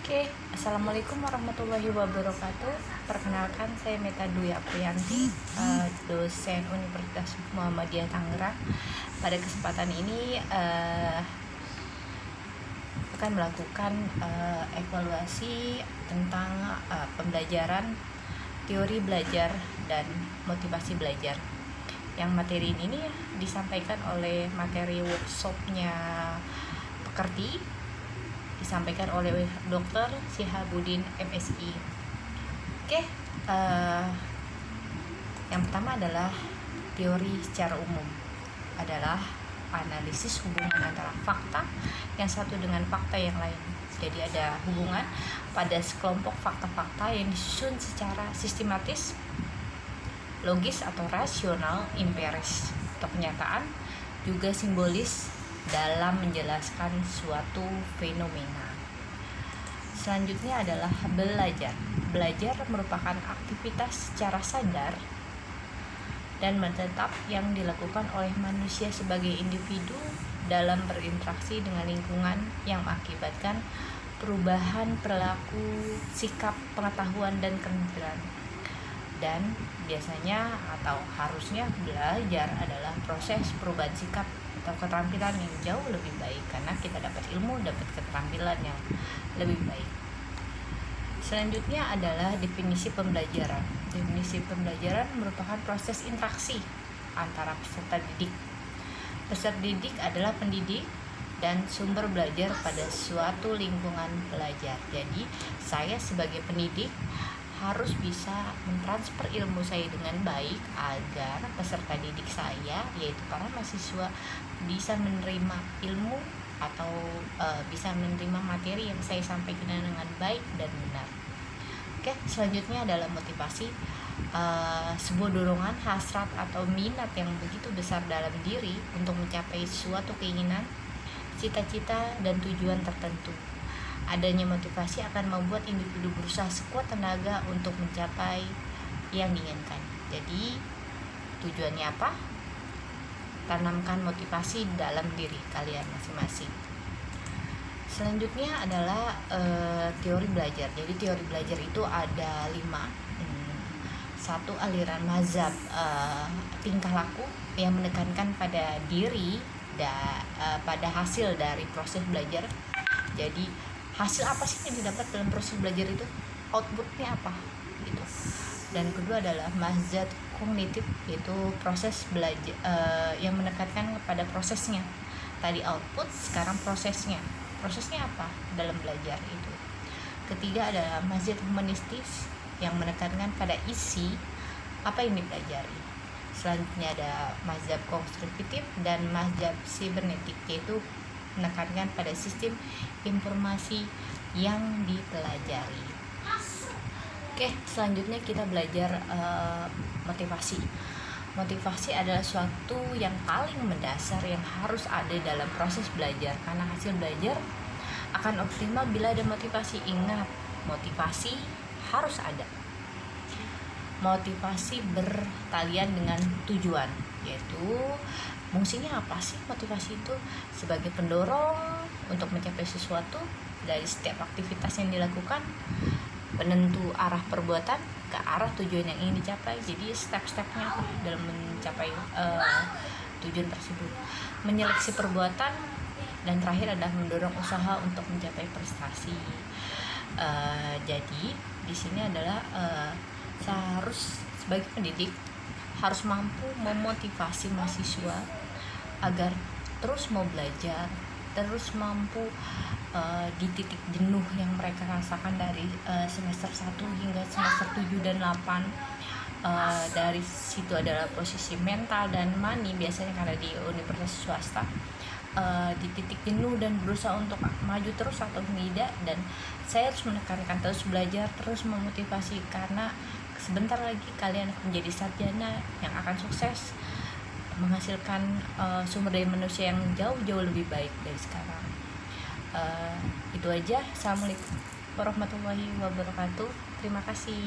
Oke, Assalamualaikum warahmatullahi wabarakatuh. Perkenalkan, saya Meta Dwi Apriyanti, dosen Universitas Muhammadiyah Tangerang. Pada kesempatan ini akan melakukan evaluasi tentang pembelajaran teori belajar dan motivasi belajar. Yang materi ini disampaikan oleh materi workshopnya Pekerti, disampaikan oleh Dr. Syihabuddin MSI. Oke, yang pertama adalah teori secara umum, adalah analisis hubungan antara fakta yang satu dengan fakta yang lain. Jadi ada hubungan pada sekelompok fakta-fakta yang disusun secara sistematis, logis atau rasional, empiris atau kenyataan, juga simbolis dalam menjelaskan suatu fenomena. Selanjutnya adalah belajar. Belajar merupakan aktivitas secara sadar dan menetap yang dilakukan oleh manusia sebagai individu dalam berinteraksi dengan lingkungan yang mengakibatkan perubahan perilaku, sikap, pengetahuan, dan keterampilan. Dan biasanya atau harusnya belajar adalah proses perubahan sikap atau keterampilan yang jauh lebih baik, karena kita dapat ilmu, dapat keterampilan yang lebih baik. Selanjutnya adalah definisi pembelajaran. Definisi pembelajaran merupakan proses interaksi antara peserta didik. Peserta didik adalah pendidik dan sumber belajar pada suatu lingkungan belajar. Jadi saya sebagai pendidik harus bisa mentransfer ilmu saya dengan baik agar peserta didik saya, yaitu para mahasiswa, bisa menerima ilmu atau bisa menerima materi yang saya sampaikan dengan baik dan benar. Oke, selanjutnya adalah motivasi. Sebuah dorongan, hasrat atau minat yang begitu besar dalam diri untuk mencapai suatu keinginan, cita-cita, dan tujuan tertentu. Adanya motivasi akan membuat individu berusaha sekuat tenaga untuk mencapai yang diinginkan. Jadi tujuannya apa? Tanamkan motivasi dalam diri kalian masing-masing. Selanjutnya adalah teori belajar. Jadi teori belajar itu ada 5. Satu, aliran mazhab tingkah laku yang menekankan pada diri pada hasil dari proses belajar. Jadi hasil apa sih yang didapat dalam proses belajar itu? Outputnya apa? Gitu. Dan kedua adalah mazhab kognitif, yaitu proses belajar yang menekankan kepada prosesnya. Tadi output, sekarang prosesnya. Prosesnya apa dalam belajar itu? Ketiga adalah mazhab humanistis yang menekankan pada isi apa yang dipelajari. Selanjutnya ada mazhab konstruktif dan mazhab sibernetik, yaitu menekankan pada sistem informasi yang dipelajari. Oke, selanjutnya kita belajar motivasi. Motivasi adalah suatu yang paling mendasar yang harus ada dalam proses belajar, karena hasil belajar akan optimal bila ada motivasi. Ingat, motivasi harus ada. Motivasi bertalian dengan tujuan, yaitu fungsinya apa sih motivasi itu? Sebagai pendorong untuk mencapai sesuatu dari setiap aktivitas yang dilakukan, penentu arah perbuatan ke arah tujuan yang ingin dicapai. Jadi step-stepnya apa dalam mencapai tujuan tersebut? Menyeleksi perbuatan, dan terakhir adalah mendorong usaha untuk mencapai prestasi. Jadi di sini adalah saya harus sebagai pendidik harus mampu memotivasi mahasiswa agar terus mau belajar, terus mampu di titik jenuh yang mereka rasakan dari semester 1 hingga semester 7 dan 8. Dari situ adalah posisi mental dan money, biasanya karena di universitas swasta, di titik jenuh dan berusaha untuk maju terus atau tidak. Dan saya harus menekankan terus belajar, terus memotivasi, karena sebentar lagi kalian akan menjadi sarjana yang akan sukses, menghasilkan sumber daya manusia yang jauh-jauh lebih baik dari sekarang. Itu aja. Assalamualaikum warahmatullahi wabarakatuh. Terima kasih.